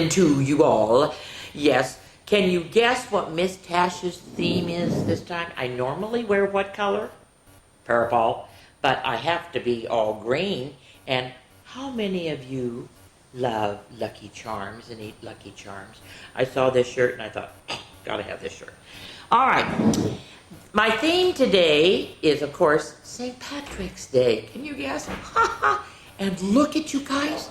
morning to you all. Yes, can you guess what Miss Tasha's theme is this time? I normally wear what color? Purple, but I have to be all green. And how many of you love Lucky Charms and eat Lucky Charms? I saw this shirt and I thought, oh, gotta have this shirt. All right, my theme today is, of course, St. Patrick's Day. Can you guess? And look at you guys.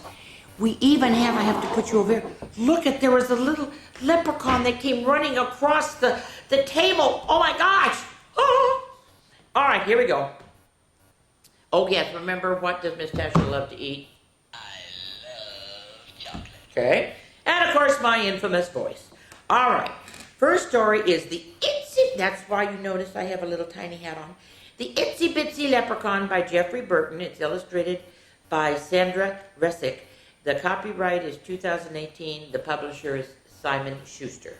We even have, I have to put you over here. Look at, there was a little leprechaun that came running across the table. Oh my gosh. Oh. All right, here we go. Oh yes, remember, what does Miss Tasha love to eat? I love chocolate. Okay. And of course, my infamous voice. All right. First story is the Itsy, that's why you notice I have a little tiny hat on. The Itsy Bitsy Leprechaun by Jeffrey Burton. It's illustrated by Sandra Resick. The copyright is 2018. The publisher is Simon Schuster.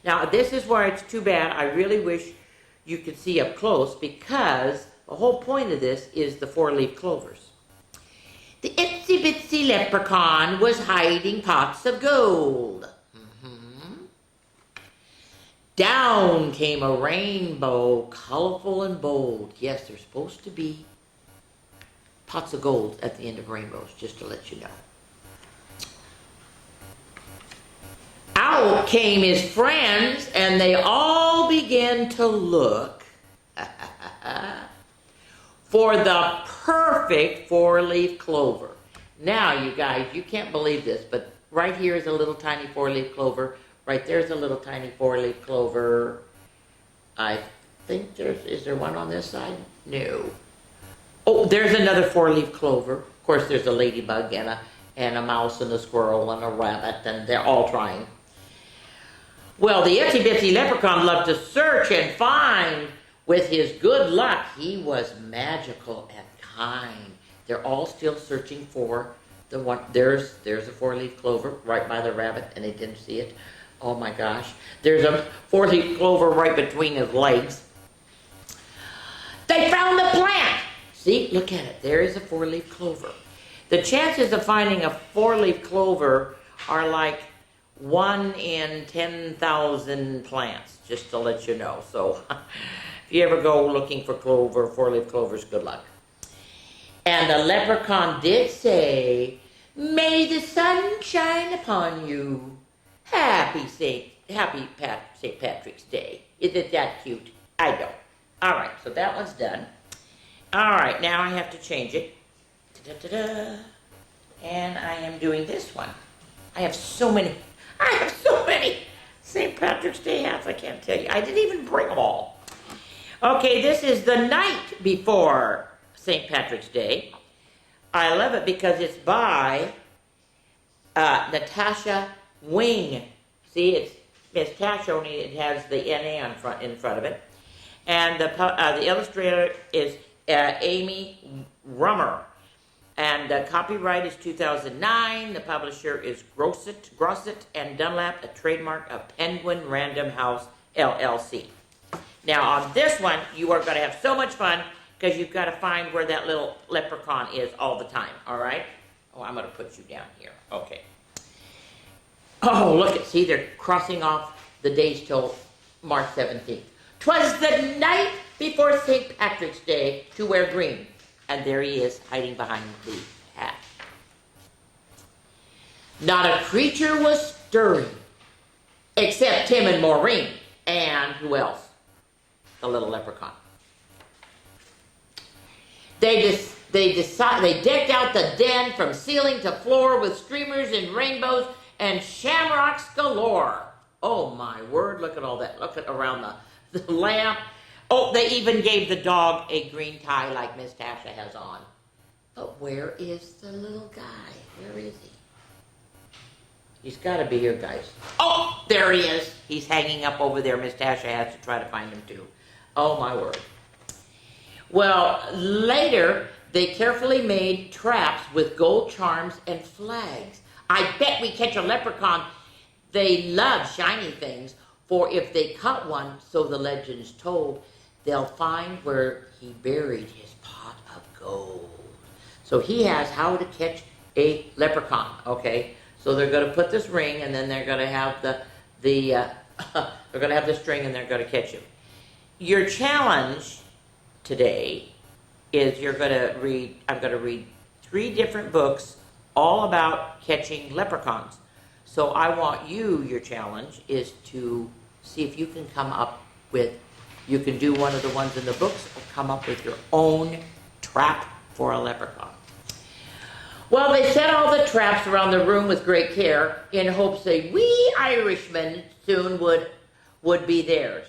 Now, this is where it's too bad. I really wish you could see up close, because the whole point of this is the four-leaf clovers. The Itsy Bitsy Leprechaun was hiding pots of gold. Down came a rainbow, colorful and bold. Yes, there's supposed to be pots of gold at the end of rainbows, just to let you know. Out came his friends, and they all began to look for the perfect four-leaf clover. Now, you guys, you can't believe this, but right here is a little tiny four-leaf clover. Right there's a little tiny four-leaf clover. I think is there one on this side? No. Oh, there's another four-leaf clover. Of course, there's a ladybug and a mouse and a squirrel and a rabbit, and they're all trying. Well, the Itsy Bitsy Leprechaun loved to search and find. With his good luck, he was magical and kind. They're all still searching for the one. There's a four-leaf clover right by the rabbit, and they didn't see it. Oh my gosh. There's a four-leaf clover right between his legs. They found the plant! See, look at it. There is a four-leaf clover. The chances of finding a four-leaf clover are like 1 in 10,000 plants, just to let you know. So if you ever go looking for clover, four-leaf clovers, good luck. And the leprechaun did say, "May the sun shine upon you. Happy St. Patrick's Day." Isn't that cute? I know. All right, so that one's done. All right, now I have to change it. Da-da-da-da. And I am doing this one. I have so many St. Patrick's Day hats, I can't tell you. I didn't even bring them all. Okay, this is the night before St. Patrick's Day. I love it because it's by Tasha Wing. See, it's Miss Tasha, only it has the NA in front of it. And the illustrator is Amy Rummer. And the copyright is 2009. The publisher is Grosset and Dunlap, a trademark of Penguin Random House, LLC. Now, on this one, you are going to have so much fun because you've got to find where that little leprechaun is all the time, all right? Oh, I'm going to put you down here. Okay. Oh, look at, see, they're crossing off the days till March 17th. 'Twas the night before St. Patrick's Day to wear green. And there he is, hiding behind the hat. Not a creature was stirring, except Tim and Maureen. And who else? The little leprechaun. They decked out the den from ceiling to floor with streamers and rainbows and shamrocks galore. Oh my word, look at all that. Look at around the lamp. Oh, they even gave the dog a green tie like Miss Tasha has on. But where is the little guy? Where is he? He's got to be here, guys. Oh, there he is. He's hanging up over there. Miss Tasha has to try to find him, too. Oh, my word. Well, later, they carefully made traps with gold charms and flags. I bet we catch a leprechaun. They love shiny things, for if they caught one, so the legend's told, they'll find where he buried his pot of gold. So he has how to catch a leprechaun, okay? So So they're going to put this ring, and then they're going to have they're going to have the string, and they're going to catch you. Your challenge today is I'm going to read 3 different books all about catching leprechauns. So I want your challenge is to see if you can come up with, you can do one of the ones in the books or come up with your own trap for a leprechaun. Well, they set all the traps around the room with great care in hopes a wee Irishman soon would be theirs.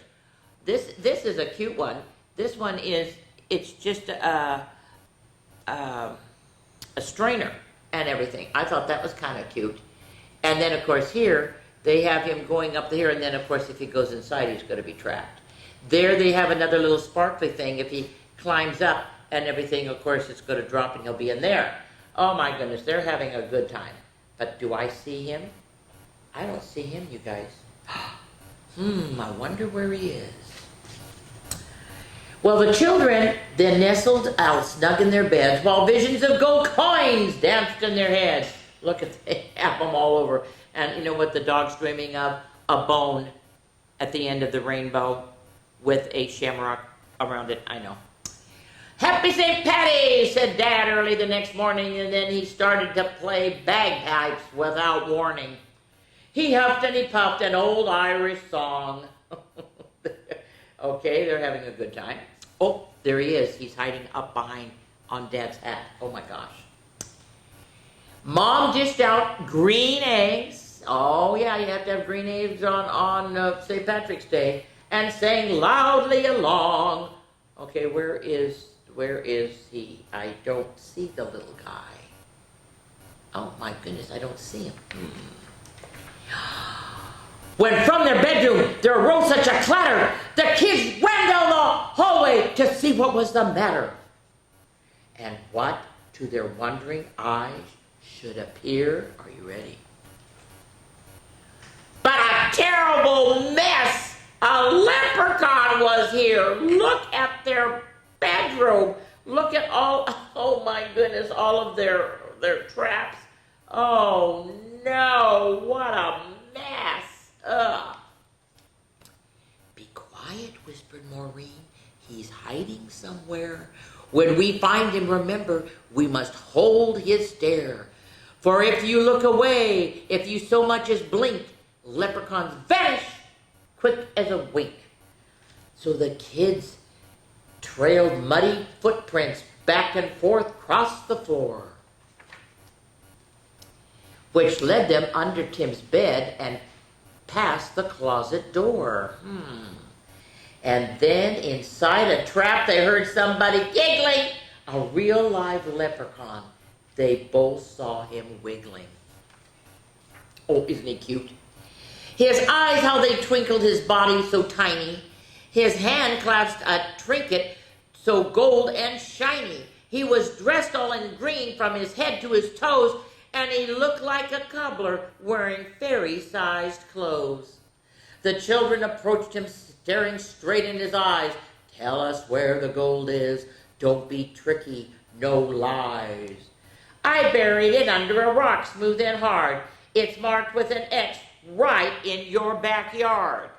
This is a cute one. This one it's just a strainer and everything. I thought that was kind of cute. And then, of course, here, they have him going up here, and then, of course, if he goes inside, he's going to be trapped. There they have another little sparkly thing. If he climbs up and everything, of course, it's going to drop, and he'll be in there. Oh, my goodness, they're having a good time. But do I see him? I don't see him, you guys. I wonder where he is. Well, the children then nestled out snug in their beds while visions of gold coins danced in their heads. Look at, they have them all over. And you know what the dog's dreaming of? A bone at the end of the rainbow with a shamrock around it. I know. Happy St. Patty, said Dad early the next morning, and then he started to play bagpipes without warning. He huffed and he puffed an old Irish song. Okay, they're having a good time. Oh, there he is. He's hiding up behind on Dad's hat. Oh my gosh. Mom dished out green eggs. Oh yeah, you have to have green eggs on St. Patrick's Day, and sang loudly along. Okay, where is he? I don't see the little guy. Oh my goodness, I don't see him. When from their bedroom there arose such a clatter, the kids ran down the hallway to see what was the matter. And what to their wondering eyes should appear, are you ready? But a terrible mess! A leprechaun was here. Look at their bedroom. Look at all, oh my goodness, all of their traps. Oh no, what a mess. Ugh. Be quiet, whispered Maureen. He's hiding somewhere. When we find him, remember, we must hold his stare. For if you look away, if you so much as blink, leprechauns vanish quick as a wink. So the kids trailed muddy footprints back and forth across the floor, which led them under Tim's bed and past the closet door. And then inside a trap they heard somebody giggling. A real live leprechaun. They both saw him wiggling. Oh, isn't he cute? His eyes, how they twinkled, his body so tiny. His hand clasped a trinket so gold and shiny. He was dressed all in green from his head to his toes, and he looked like a cobbler wearing fairy-sized clothes. The children approached him, staring straight in his eyes. Tell us where the gold is. Don't be tricky, no lies. I buried it under a rock, smooth and hard. It's marked with an X right in your backyard.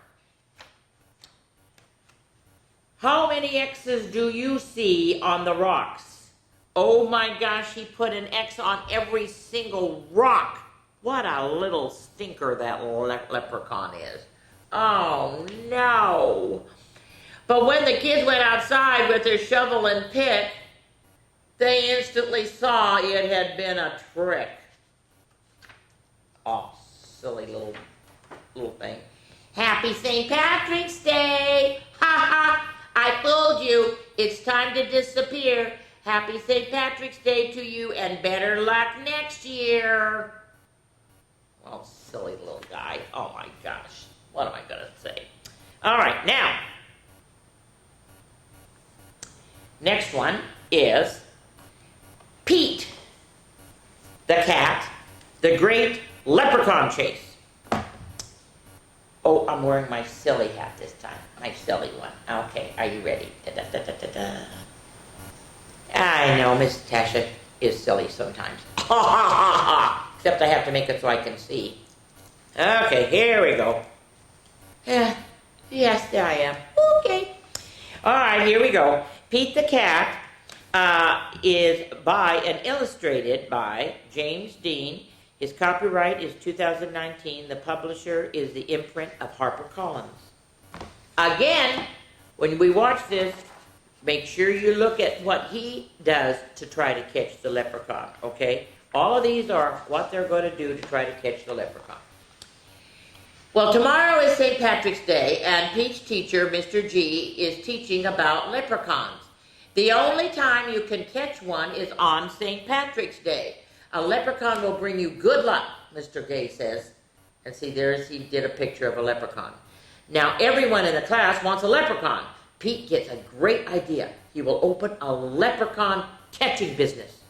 How many X's do you see on the rocks? Oh my gosh, he put an X on every single rock. What a little stinker that leprechaun is. Oh no. But when the kids went outside with their shovel and pick, they instantly saw it had been a trick. Oh, silly little thing. Happy St. Patrick's Day! Ha ha! I fooled you. It's time to disappear. Happy St. Patrick's Day to you, and better luck next year. Oh, silly little guy. Oh my gosh. What am I going to say? All right, now. Next one is Pete, the cat, the great leprechaun chase. Oh, I'm wearing my silly hat this time. My silly one. Okay, are you ready? Da-da-da-da-da-da. I know Miss Tasha is silly sometimes. Ha ha ha ha! Except I have to make it so I can see. Okay, here we go. Yes, there I am. Okay. All right, here we go. Pete the Cat is by and illustrated by James Dean. His copyright is 2019. The publisher is the imprint of HarperCollins. Again, when we watch this, make sure you look at what he does to try to catch the leprechaun, okay? All of these are what they're going to do to try to catch the leprechaun. Well, tomorrow is St. Patrick's Day, and Pete's teacher, Mr. G, is teaching about leprechauns. The only time you can catch one is on St. Patrick's Day. A leprechaun will bring you good luck, Mr. Gay says. And see, he did a picture of a leprechaun. Now, everyone in the class wants a leprechaun. Pete gets a great idea. He will open a leprechaun catching business.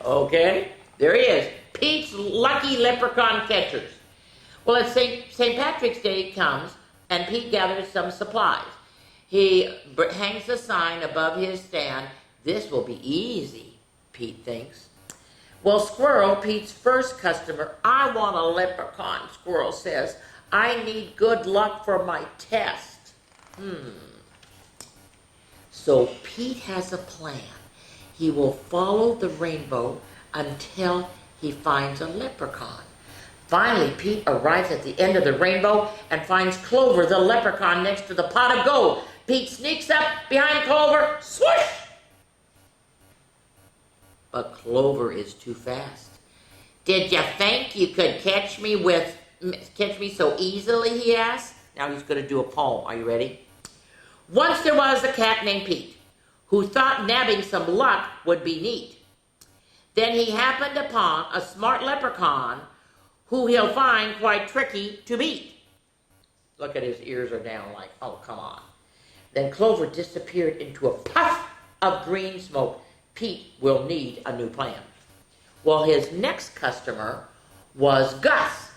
Okay, there he is. Pete's Lucky Leprechaun Catchers. Well, as St. Patrick's Day comes, and Pete gathers some supplies. He hangs a sign above his stand. This will be easy, Pete thinks. Well, Squirrel, Pete's first customer, I want a leprechaun, Squirrel says. I need good luck for my test. So Pete has a plan. He will follow the rainbow until he finds a leprechaun. Finally, Pete arrives at the end of the rainbow and finds Clover, the leprechaun, next to the pot of gold. Pete sneaks up behind Clover, swoosh! But Clover is too fast. Did you think you could catch me so easily, he asked. Now he's going to do a poem. Are you ready? Once there was a cat named Pete who thought nabbing some luck would be neat. Then he happened upon a smart leprechaun who he'll find quite tricky to beat. Look at his ears are down like, oh, come on. Then Clover disappeared into a puff of green smoke. Pete will need a new plan. Well, his next customer was Gus.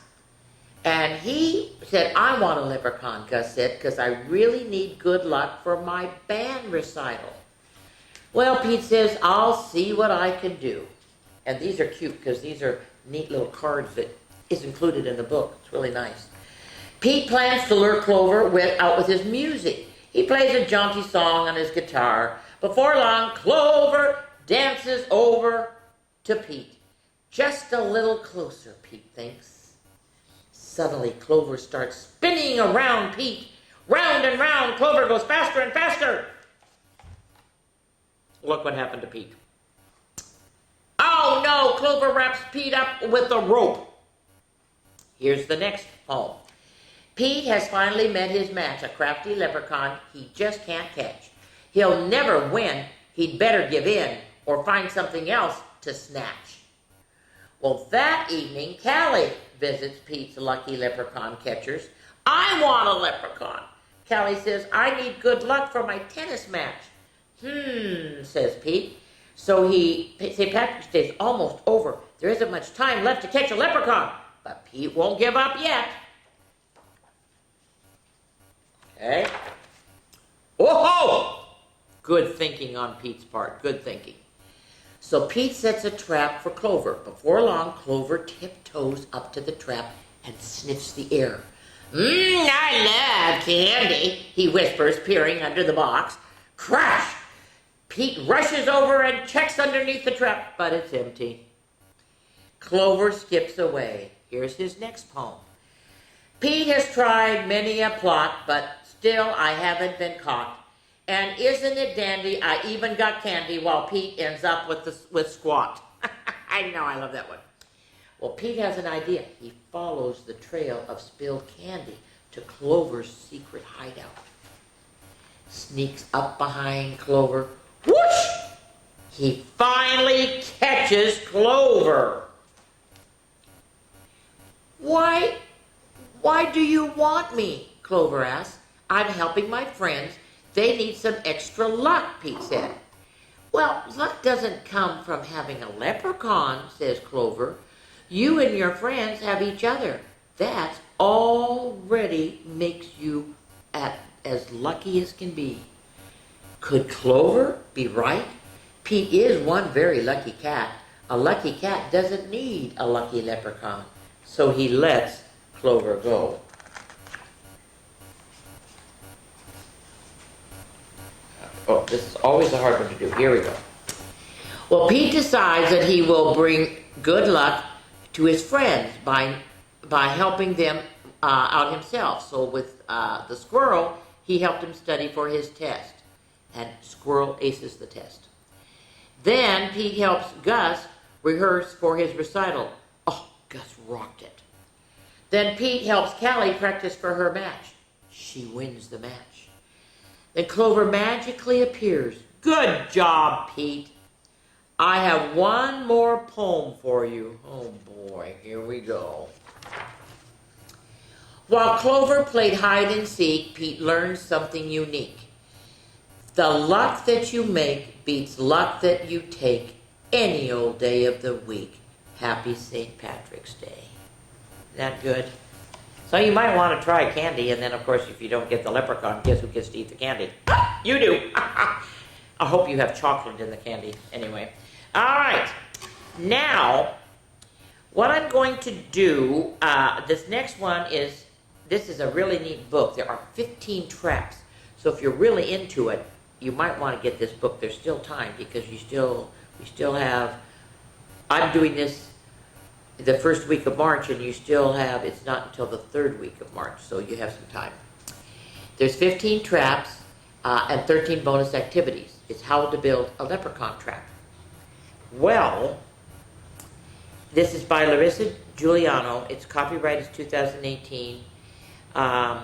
And he said, I want a leprechaun, Gus said, because I really need good luck for my band recital. Well, Pete says, I'll see what I can do. And these are cute because these are neat little cards that is included in the book. It's really nice. Pete plans to lure Clover out with his music. He plays a jaunty song on his guitar. Before long, Clover dances over to Pete. Just a little closer, Pete thinks. Suddenly, Clover starts spinning around Pete. Round and round, Clover goes faster and faster. Look what happened to Pete. Oh no, Clover wraps Pete up with a rope. Here's the next poem. Pete has finally met his match, a crafty leprechaun he just can't catch. He'll never win. He'd better give in or find something else to snatch. Well, that evening, Callie visits Pete's Lucky Leprechaun Catchers. I want a leprechaun. Callie says, I need good luck for my tennis match. Says Pete. So St. Patrick's Day is almost over. There isn't much time left to catch a leprechaun. But Pete won't give up yet. Okay. Whoa! Good thinking on Pete's part. Good thinking. So Pete sets a trap for Clover. Before long, Clover tiptoes up to the trap and sniffs the air. I love candy, he whispers, peering under the box. Crash! Pete rushes over and checks underneath the trap, but it's empty. Clover skips away. Here's his next poem. Pete has tried many a plot, but still I haven't been caught. And isn't it dandy, I even got candy while Pete ends up with squat. I know, I love that one. Well, Pete has an idea. He follows the trail of spilled candy to Clover's secret hideout. Sneaks up behind Clover. Whoosh! He finally catches Clover. Why do you want me? Clover asked. I'm helping my friends. They need some extra luck, Pete said. Well, luck doesn't come from having a leprechaun, says Clover. You and your friends have each other. That already makes you as lucky as can be. Could Clover be right? Pete is one very lucky cat, A lucky cat doesn't need a lucky leprechaun, so he lets Clover go. Oh, this is always a hard one to do. Here we go. Well, Pete decides that he will bring good luck to his friends by helping them out himself. So with the squirrel, he helped him study for his test, and squirrel aces the test. Then Pete helps Gus rehearse for his recital. Oh, Gus rocked it. Then Pete helps Callie practice for her match. She wins the match. Then Clover magically appears. Good job, Pete. I have one more poem for you. Oh boy, here we go. While Clover played hide and seek, Pete learned something unique. The luck that you make beats luck that you take any old day of the week. Happy St. Patrick's Day. Isn't that good? So you might want to try candy, and then of course if you don't get the leprechaun, guess who gets to eat the candy? You do. I hope you have chocolate in the candy anyway. All right, now what I'm going to do, this next one is, this is a really neat book. There are 15 traps, so if you're really into it, you might want to get this book. There's still time because we still have, I'm doing this the first week of March, and you still have, it's not until the third week of March, so you have some time. There's 15 traps and 13 bonus activities. It's how to build a leprechaun trap. Well, this is by Larissa Giuliano. Its copyright is 2018. Now,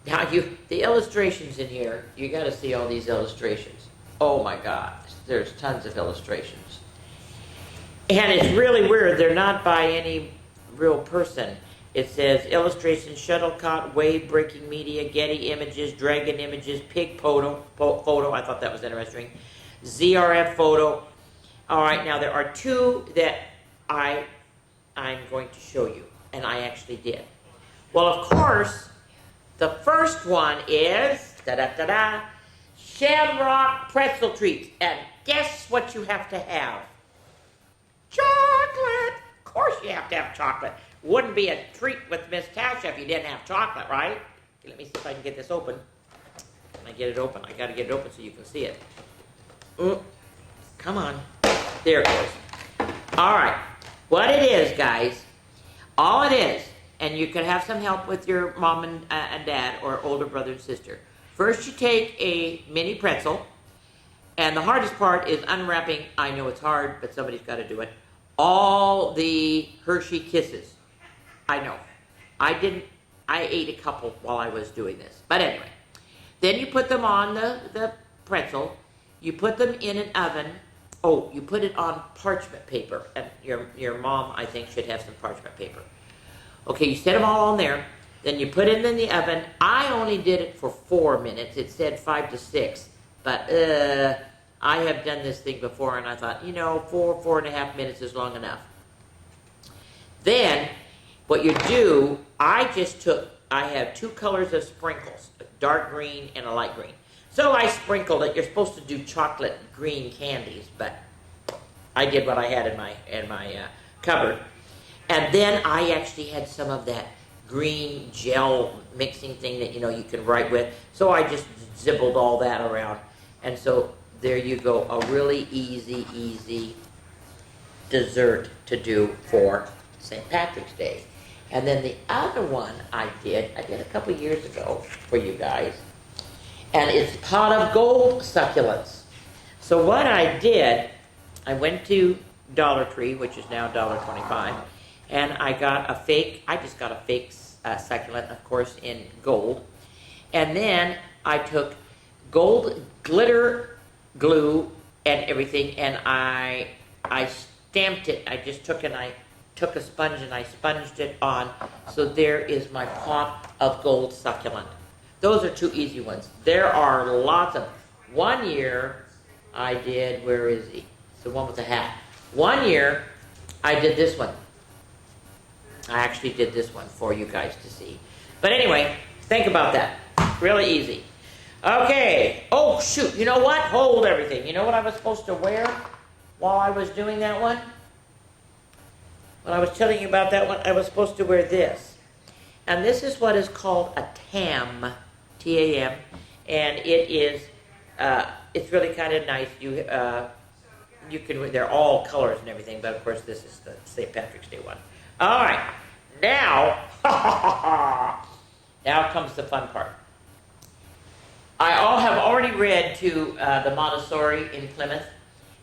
the illustrations in here, you got to see all these illustrations. Oh my God, there's tons of illustrations. And it's really weird. They're not by any real person. It says illustration, shuttlecock, wave breaking media, Getty images, dragon images, pig photo. I thought that was interesting. ZRF photo. All right, now there are two that I'm going to show you, and I actually did. Well, of course, the first one is Shamrock pretzel treats, and guess what you have to have? Chocolate. Of course, you have to have chocolate. Wouldn't be a treat with Miss Tasha if you didn't have chocolate, right? Okay, let me see if I can get this open. Can I get it open? I got to get it open so you can see it. Come on. There it goes. All right. What it is, guys, all it is, and you can have some help with your mom and dad or older brother and sister. First, you take a mini pretzel, and the hardest part is unwrapping. I know it's hard, but somebody's got to do it. All the Hershey Kisses. I know. I ate a couple while I was doing this. But anyway, then you put them on the pretzel. You put them in an oven. Oh, you put it on parchment paper. And your mom, I think, should have some parchment paper. Okay, you set them all on there. Then you put it in the oven. I only did it for 4 minutes. It said 5 to 6. But I have done this thing before, and I thought, 4.5 minutes is long enough. Then, what you do, I have 2 colors of sprinkles, a dark green and a light green. So I sprinkled it. You're supposed to do chocolate green candies, but I did what I had in my cupboard. And then I actually had some of that green gel mixing thing that, you can write with. So I just zibbled all that around. And so there you go, a really easy dessert to do for St. Patrick's Day. And then the other one I did a couple years ago for you guys, and it's pot of gold succulents. So what I did, I went to Dollar Tree, which is now $1.25, and I just got a fake succulent, of course, in gold. And then I took gold glitter glue and everything, and I stamped it. I just took a sponge and I sponged it on. So there is my pot of gold succulent. Those are 2 easy ones. There are lots of. One year I did, where is he? It's the one with the hat. One year I did this one. I actually did this one for you guys to see. But anyway, think about that. Really easy. Okay. Oh, shoot. You know what? Hold everything. You know what I was supposed to wear while I was doing that one? When I was telling you about that one, I was supposed to wear this. And this is what is called a tam, T-A-M. And it is, it's really kind of nice. You can, they're all colors and everything, but of course this is the St. Patrick's Day one. All right, now, now comes the fun part. I have already read to the Montessori in Plymouth,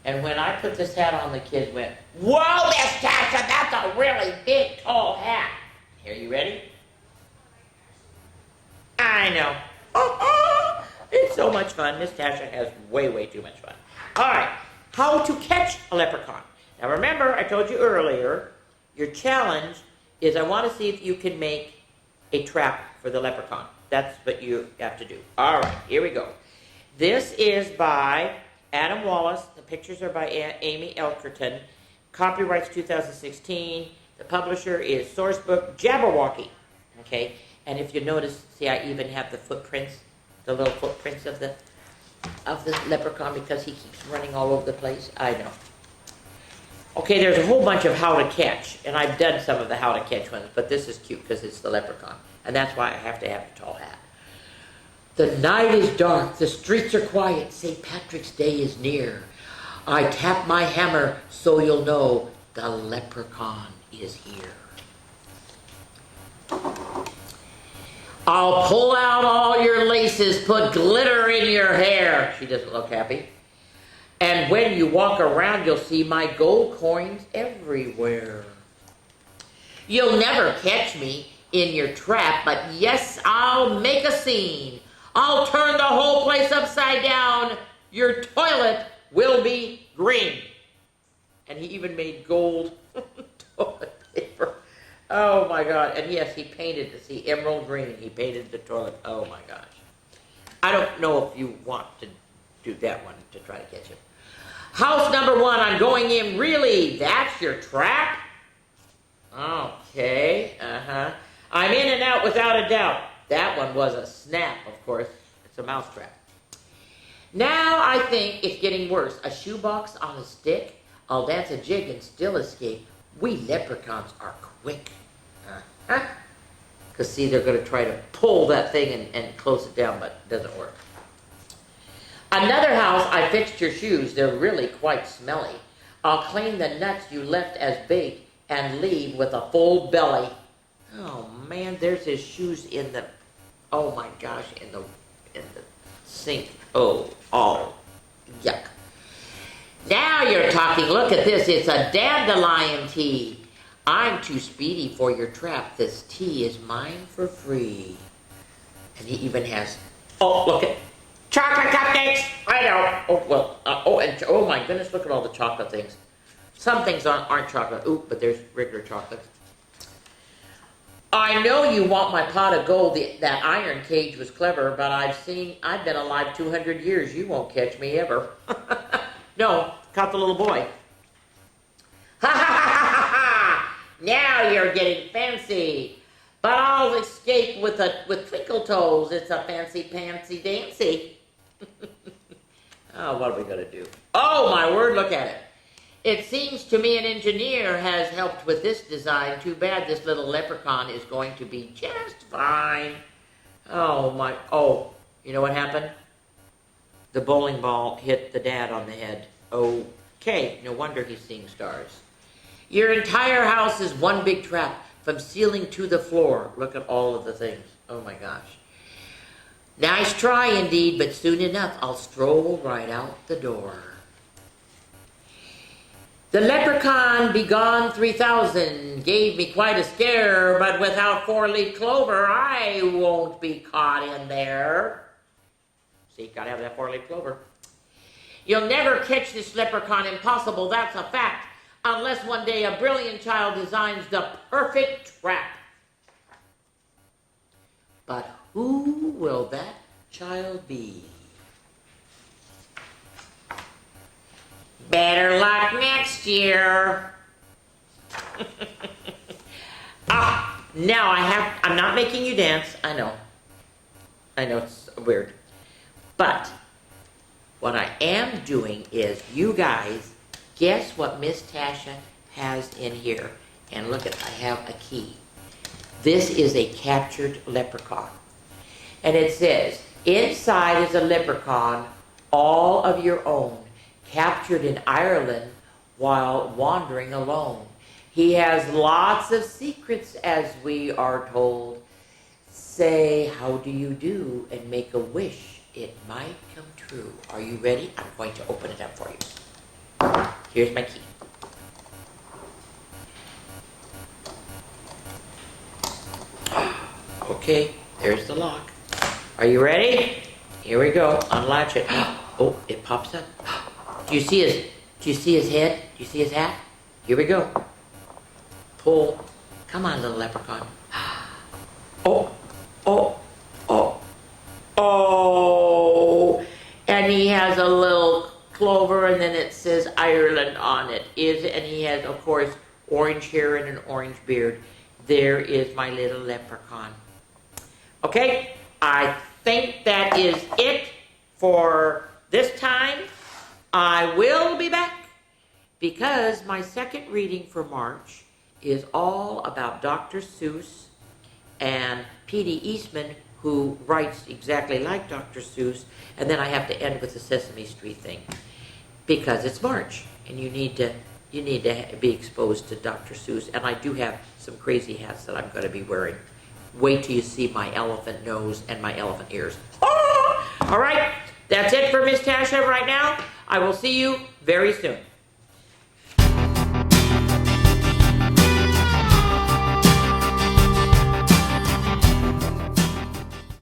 and when I put this hat on, the kids went, "Whoa, Miss Tasha, that's a really big, tall hat." Here, you ready? I know. It's so much fun. Miss Tasha has way, way too much fun. All right, how to catch a leprechaun. Now remember, I told you earlier, your challenge is I want to see if you can make a trap for the leprechaun. That's what you have to do. All right, here we go. This is by Adam Wallace. The pictures are by Amy Elkerton. Copyrights 2016. The publisher is Sourcebook Jabberwocky. Okay, and if you notice, see, I even have the footprints, the little footprints of the leprechaun because he keeps running all over the place. I know. Okay, there's a whole bunch of how to catch, and I've done some of the how to catch ones, but this is cute because it's the leprechaun, and that's why I have to have a tall hat. The night is dark, the streets are quiet, St. Patrick's Day is near. I tap my hammer so you'll know the leprechaun is here. I'll pull out all your laces, put glitter in your hair. She doesn't look happy. And when you walk around, you'll see my gold coins everywhere. You'll never catch me in your trap, but yes, I'll make a scene. I'll turn the whole place upside down. Your toilet will be green. And he even made gold toilet paper. Oh my God. And yes, he painted it. See, emerald green. He painted the toilet. Oh my gosh. I don't know if you want to do that one to try to catch him. House number 1, I'm going in. Really? That's your trap? Okay. I'm in and out without a doubt. That one was a snap, of course. It's a mousetrap. Now I think it's getting worse. A shoebox on a stick. I'll dance a jig and still escape. We leprechauns are quick. Because see, they're going to try to pull that thing and close it down, but it doesn't work. Another house, I fixed your shoes. They're really quite smelly. I'll claim the nuts you left as bait and leave with a full belly. Oh man, there's his shoes in the, oh my gosh, in the sink. Oh, yuck. Now you're talking. Look at this. It's a dandelion tea. I'm too speedy for your trap. This tea is mine for free. And he even has, oh, look at, chocolate cupcakes. I know. Oh, well, oh my goodness, look at all the chocolate things. Some things aren't chocolate. Ooh, but there's regular chocolate. I know you want my pot of gold. That iron cage was clever, but I've been alive 200 years. You won't catch me ever. No, caught the little boy. Ha ha ha ha ha! Now you're getting fancy. But I'll escape with twinkle toes. It's a fancy pantsy dancy. Oh, what are we going to do? Oh, my word, look at it. It seems to me an engineer has helped with this design. Too bad this little leprechaun is going to be just fine. Oh, you know what happened? The bowling ball hit the dad on the head. Okay, no wonder he's seeing stars. Your entire house is one big trap, from ceiling to the floor. Look at all of the things. Oh my gosh. Nice try indeed, but soon enough I'll stroll right out the door. The leprechaun begone 3000 gave me quite a scare, but without 4-leaf clover I won't be caught in there. See, gotta have that 4-leaf clover. You'll never catch this leprechaun, impossible, that's a fact, unless one day a brilliant child designs the perfect trap. But who will that child be? Better luck next year. Now I'm not making you dance, I know it's weird. But what I am doing is, you guys, guess what Miss Tasha has in here. And look at, I have a key. This is a captured leprechaun. And it says, inside is a leprechaun, all of your own, captured in Ireland while wandering alone. He has lots of secrets, as we are told. Say, how do you do, and make a wish. It might come true. Are you ready? I'm going to open it up for you. Here's my key. Okay, there's the lock. Are you ready? Here we go. Unlatch it. Oh, it pops up. Do you see his head? Do you see his hat? Here we go. Pull. Come on, little leprechaun. Oh, oh, oh, oh. And he has a little clover, and then it says Ireland on it. And he has, of course, orange hair and an orange beard. There is my little leprechaun. Okay, I think that is it for this time. I will be back because my second reading for March is all about Dr. Seuss and P.D. Eastman, who writes exactly like Dr. Seuss, and then I have to end with the Sesame Street thing because it's March and you need to be exposed to Dr. Seuss, and I do have some crazy hats that I'm going to be wearing. Wait till you see my elephant nose and my elephant ears. Oh! All right, that's it for Miss Tasha right now. I will see you very soon.